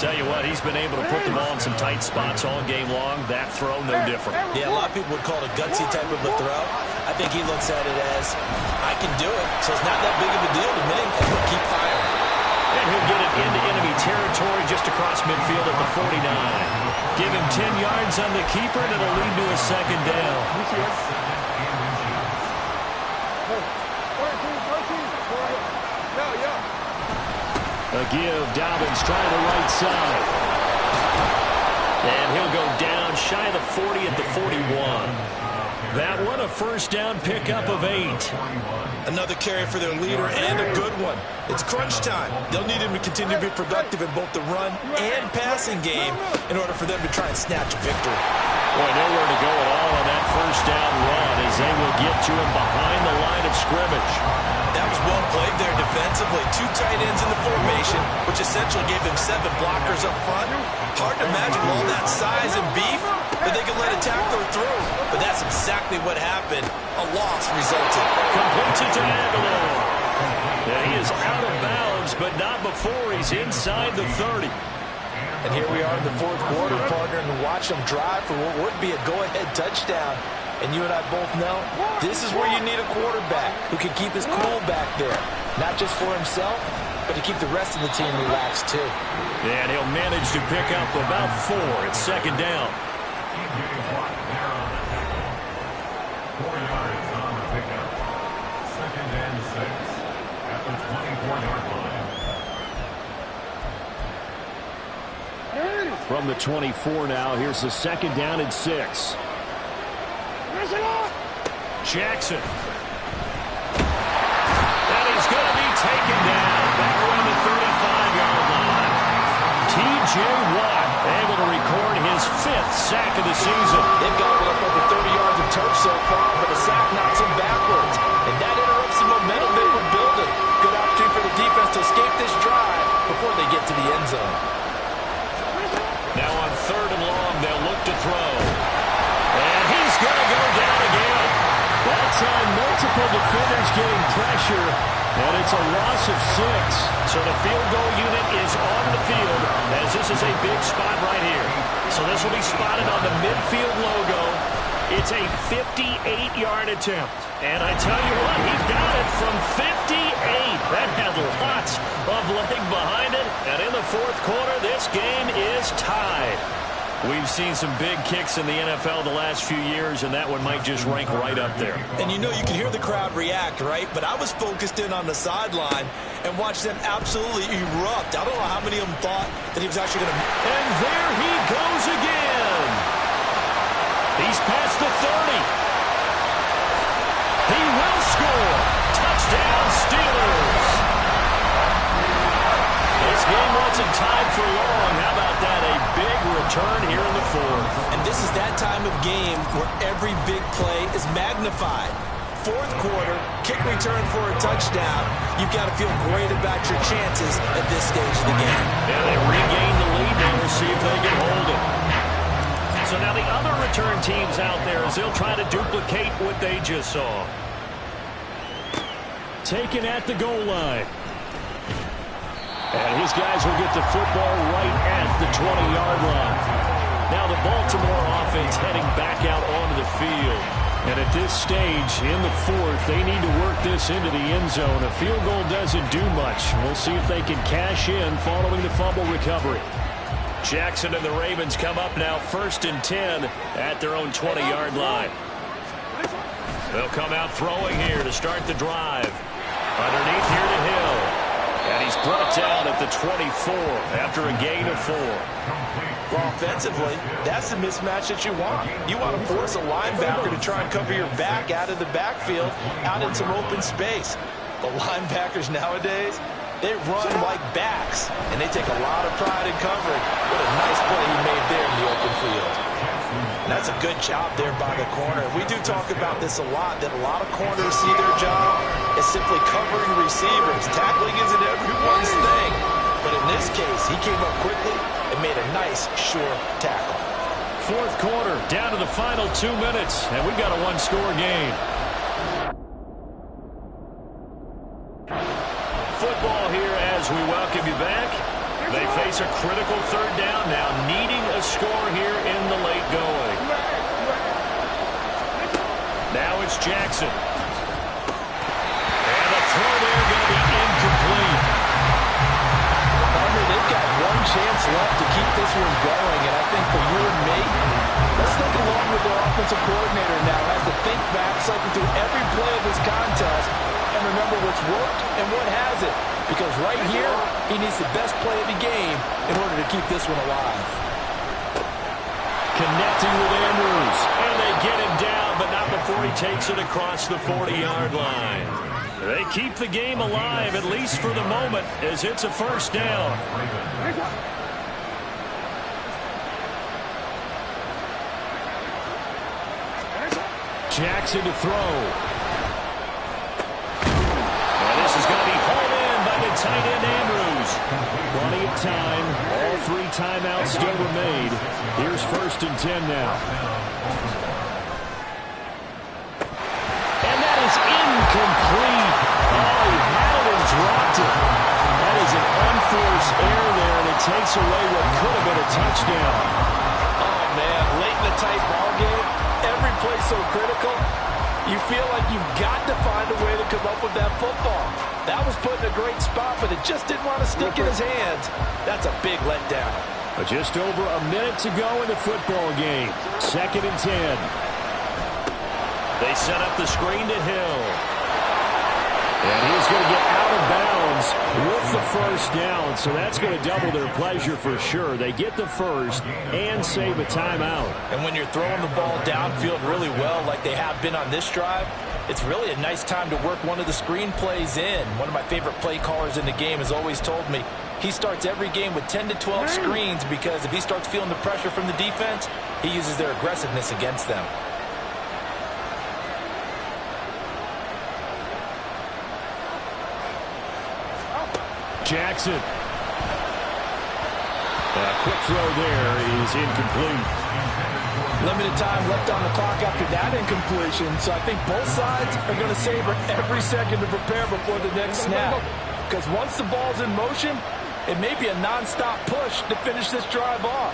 Tell you what, he's been able to put the ball in some tight spots all game long. That throw, no different. Yeah, a lot of people would call it a gutsy type of a throw. I think he looks at it as, I can do it, so it's not that big of a deal to me, and we'll keep firing. And he'll get it into enemy territory just across midfield at the 49. Give him 10 yards on the keeper, and it'll lead to a 2nd down. A give, Dobbins trying the right side. And he'll go down shy of the 40 at the 41. That one a 1st down pickup of 8. Another carry for their leader and a good one. It's crunch time. They'll need him to continue to be productive in both the run and passing game in order for them to try and snatch a victory. Boy, nowhere to go at all on that 1st down run as they will get to him behind the line of scrimmage. That was well played there defensively. 2 tight ends in the formation, which essentially gave them 7 blockers up front. Hard to imagine all that size and beef that they could let a tackler through. But that's exactly what happened. A loss resulted. Completes it to Aguilar. Yeah, he is out of bounds, but not before he's inside the 30. And here we are in the 4th quarter, partner, and watch them drive for what would be a go-ahead touchdown. And you and I both know this is where you need a quarterback who can keep his cool back there. Not just for himself, but to keep the rest of the team relaxed too. And he'll manage to pick up about 4 at 2nd down. 4 yards on the pickup. 2nd and 6 at the 24-yard line. From the 24 now, here's the 2nd down and 6. Jackson. And he's going to be taken down back around the 35-yard line. T.J. Watt able to record his 5th sack of the season. They've gobbled up over 30 yards of turf so far, but the sack knocks him backwards. And that interrupts the momentum they were building. Good opportunity for the defense to escape this drive before they get to the end zone. throw. And he's going to go down again. That time, multiple defenders getting pressure, and it's a loss of 6. So the field goal unit is on the field, as this is a big spot right here. So this will be spotted on the midfield logo. It's a 58-yard attempt. And I tell you what, he got it from 58. That had lots of leg behind it. And in the fourth quarter, this game is tied. We've seen some big kicks in the NFL the last few years, and that one might just rank right up there. And you know, you can hear the crowd react, right? But I was focused in on the sideline and watched them absolutely erupt. I don't know how many of them thought that he was actually going to... And there he goes again. He's past the 30. He will score. Touchdown, Steelers. This game wasn't tied for long. How about that? A big return here in the fourth. And this is that time of game where every big play is magnified. Fourth quarter, kick return for a touchdown. You've got to feel great about your chances at this stage of the game. And they regain the lead now. We'll see if they can hold it. So now the other return teams out there as they'll try to duplicate what they just saw. Taken at the goal line. And his guys will get the football right at the 20-yard line. Now the Baltimore offense heading back out onto the field. And at this stage in the fourth, they need to work this into the end zone. A field goal doesn't do much. We'll see if they can cash in following the fumble recovery. Jackson and the Ravens come up now 1st and 10 at their own 20-yard line. They'll come out throwing here to start the drive. Underneath here to Hill. And he's brought down at the 24 after a gain of 4. Well, offensively, that's the mismatch that you want. You want to force a linebacker to try and cover your back out of the backfield, out in some open space. The linebackers nowadays, they run like backs, and they take a lot of pride in covering. What a nice play he made there in the open field. And that's a good job there by the corner. We do talk about this a lot, that a lot of corners see their job as simply covering receivers. Tackling isn't everyone's thing. But in this case, he came up quickly and made a nice, sure tackle. Fourth quarter, down to the final 2 minutes, and we've got a one-score game. Football here as we welcome you back. They face a critical third down now, needing a score here in the late going. Now it's Jackson. And the throw there going to be incomplete. They've got one chance left to keep this one going, and I think for you and me, let's think along with their offensive coordinator now. Has to think back, cycle through every play of this contest, and remember what's worked and what hasn't. Because right here, he needs the best play of the game in order to keep this one alive. Connecting with Andrews, and they get him down, but not before he takes it across the 40-yard line. They keep the game alive, at least for the moment, as it's a first down. Jackson to throw. And this is going to be hauled in by the tight end Andrews. Plenty of time. All 3 timeouts still remain. Here's 1st and 10 now. And that is incomplete. Oh, he had it and dropped it. That is an unforced error there, and it takes away what could have been a touchdown. Oh, man, late in the tight ball game, every play so critical, you feel like you've got to find a way to come up with that football. That was put in a great spot, but it just didn't want to stick in his hands. That's a big letdown. But just over a minute to go in the football game. 2nd and 10. They set up the screen to Hill. And he's going to get out of bounds with the first down, so that's going to double their pleasure for sure. They get the first and save a timeout. And when you're throwing the ball downfield really well like they have been on this drive, it's really a nice time to work one of the screen plays in. One of my favorite play callers in the game has always told me he starts every game with 10 to 12 screens because if he starts feeling the pressure from the defense, he uses their aggressiveness against them. Jackson. A quick throw there is incomplete. Limited time left on the clock after that incompletion, so I think both sides are going to savor every second to prepare before the next snap. Because once the ball's in motion, it may be a non-stop push to finish this drive off.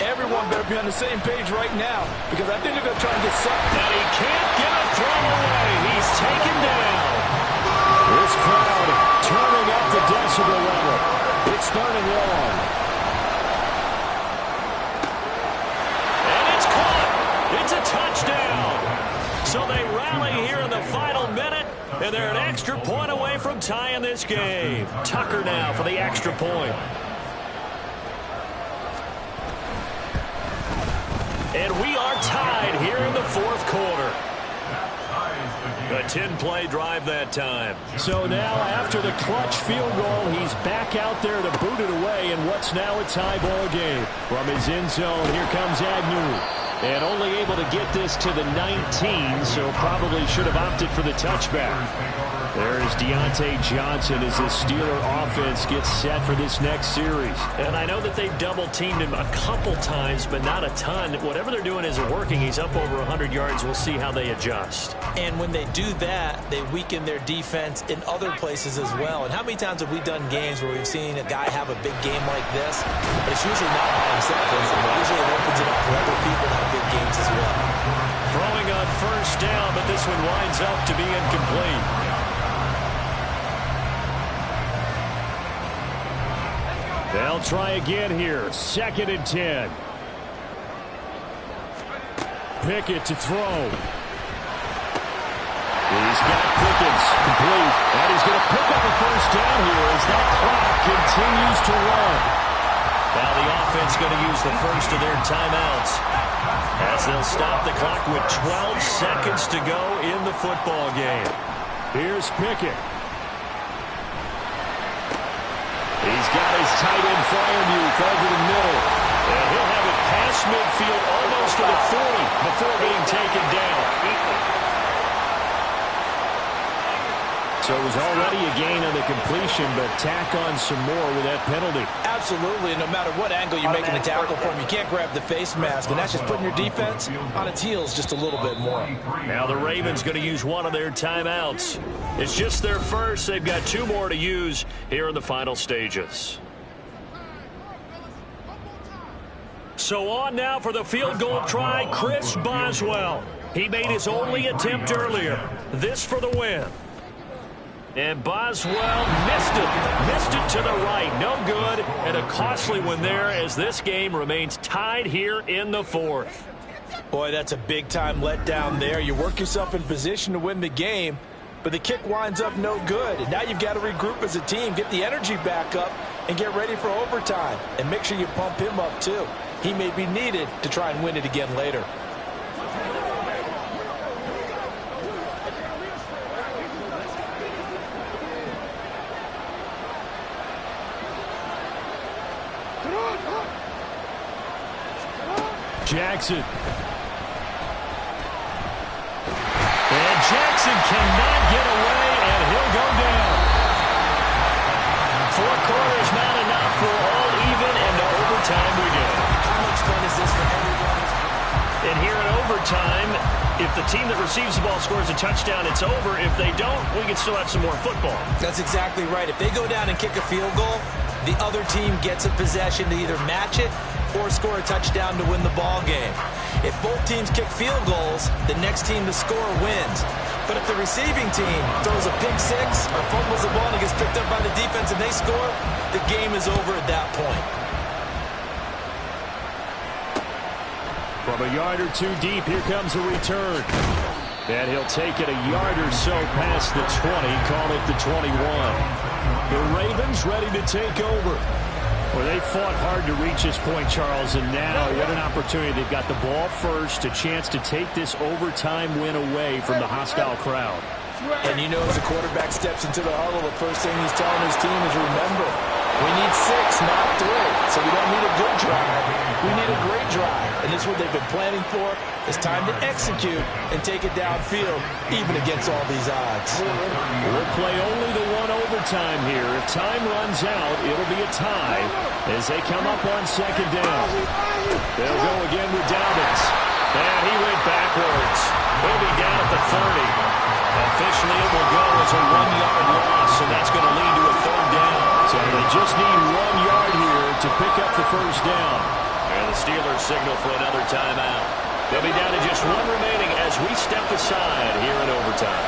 Everyone better be on the same page right now, because I think they're going to try and get something. And he can't get a throw away. He's taken down. This crowd turning up the decibel level. It's 3rd and long. And it's caught. It's a touchdown. So they rally here in the final minute, and they're an extra point away from tying this game. Tucker now for the extra point. And we are tied here in the 4th quarter. A 10-play drive that time. So now after the clutch field goal, he's back out there to boot it away in what's now a tie ball game. From his end zone, here comes Agnew. And only able to get this to the 19, so probably should have opted for the touchback. There's Deontay Johnson as the Steeler offense gets set for this next series. And I know that they've double-teamed him a couple times, but not a ton. Whatever they're doing isn't working. He's up over 100 yards. We'll see how they adjust. And when they do that, they weaken their defense in other places as well. And how many times have we done games where we've seen a guy have a big game like this, but it's usually not by himself. Usually it opens it up for other people to have big games as well. Throwing on 1st down, but this one winds up to be incomplete. They'll try again here. 2nd and 10. Pickett to throw. He's got Pickens complete. And he's going to pick up a 1st down here as that clock continues to run. Now the offense going to use the first of their timeouts as they'll stop the clock with 12 seconds to go in the football game. Here's Pickett. He's got his tight end Fryermuth over the middle. And he'll have it past midfield almost to the 40 before being taken down. So it was already a gain on the completion, but tack on some more with that penalty. Absolutely, and no matter what angle you're making the tackle from, you can't grab the face mask, and that's just putting your defense on its heels just a little bit more. Now the Ravens going to use one of their timeouts. It's just their first. They've got 2 more to use here in the final stages. So on now for the field goal try, Chris Boswell. He made his only attempt earlier. This for the win. And Boswell missed it to the right. No good, and a costly one there as this game remains tied here in the 4th. Boy, that's a big-time letdown there. You work yourself in position to win the game, but the kick winds up no good. And now you've got to regroup as a team, get the energy back up, and get ready for overtime. And make sure you pump him up, too. He may be needed to try and win it again later. Jackson. And Jackson cannot get away, and he'll go down. 4 quarters not enough for all even, and to overtime we go. How much fun is this for everyone? And here in overtime, if the team that receives the ball scores a touchdown, it's over. If they don't, we can still have some more football. That's exactly right. If they go down and kick a field goal, the other team gets a possession to either match it or score a touchdown to win the ball game. If both teams kick field goals, the next team to score wins. But if the receiving team throws a pick six or fumbles the ball and it gets picked up by the defense and they score, the game is over at that point. From a yard or 2 deep, here comes a return. And he'll take it a yard or so past the 20, call it the 21. The Ravens ready to take over. Well, they fought hard to reach this point, Charles, and now what an opportunity. They've got the ball first, a chance to take this overtime win away from the hostile crowd. And you know, as the quarterback steps into the huddle, the first thing he's telling his team is, remember, we need 6, not 3. So we don't need a good drive. We need a great drive. And this is what they've been planning for. It's time to execute and take it downfield, even against all these odds. We'll play only the 1 overtime here. If time runs out, it'll be a tie as they come up on 2nd down. They'll go again with Dobbins. And he went backwards. He'll be down at the 30. Officially, it will go as a 1-yard loss, and that's going to lead to a 3rd down. So they just need 1 yard here to pick up the 1st down. And the Steelers signal for another timeout. They'll be down to just 1 remaining as we step aside here in overtime.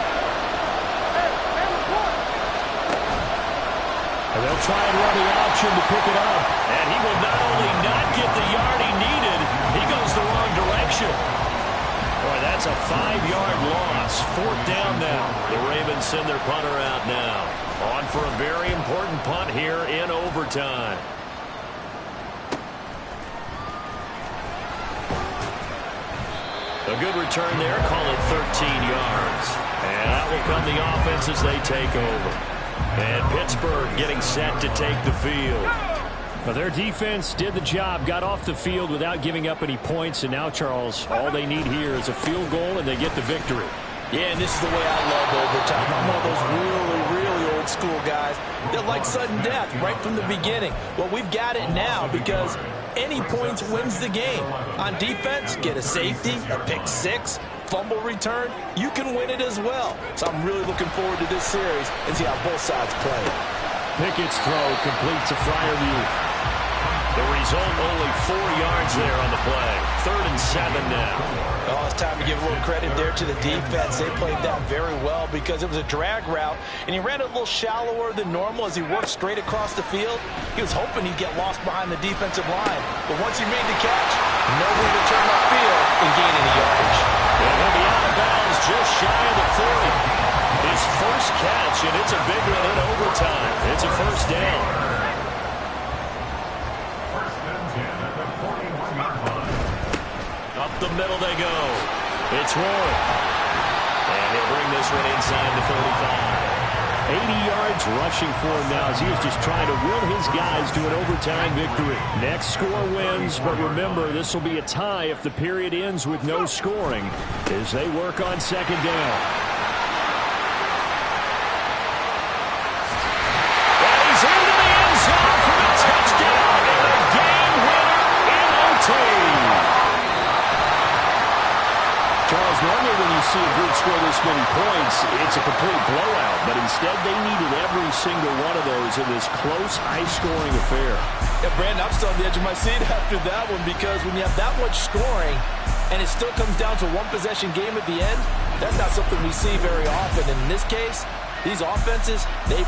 And they'll try and run the option to pick it up. And he will not only not get the yard he needed, he goes the wrong direction. Boy, that's a 5-yard loss. 4th down now. The Ravens send their punter out now. On for a very important punt here in overtime. A good return there. Call it 13 yards. And that will come the offense as they take over. And Pittsburgh getting set to take the field. Well, their defense did the job, got off the field without giving up any points, and now, Charles, all they need here is a field goal, and they get the victory. Yeah, and this is the way I love overtime. I'm one of those really old school guys that like sudden death right from the beginning. Well, we've got it now because any points wins the game. On defense, get a safety, a pick 6, fumble return, you can win it as well. So I'm really looking forward to this series and see how both sides play. Pickett's throw complete to Freiermuth. The result, only 4 yards there on the play. 3rd and 7 now. Oh, it's time to give a little credit there to the defense. They played that very well because it was a drag route, and he ran it a little shallower than normal as he worked straight across the field. He was hoping he'd get lost behind the defensive line, but once he made the catch, nowhere to turn upfield and gain any yardage. And he'll be out of bounds just shy of the 40. His first catch, and it's a big one in overtime. It's a 1st down. Up the middle they go. It's Warren. And he'll bring this one inside the 35. 80 yards rushing for him now as he is just trying to will his guys to an overtime victory. Next score wins, but remember, this will be a tie if the period ends with no scoring as they work on 2nd down. And he's into the end zone for a touchdown and a game winner in OT. Charles, normally when you see a group score this many points, it's a complete blowout. But instead, they needed every single one of those in this close, high-scoring affair. Yeah, Brandon, I'm still on the edge of my seat after that one because when you have that much scoring and it still comes down to a one-possession game at the end, that's not something we see very often. And in this case, these offenses, they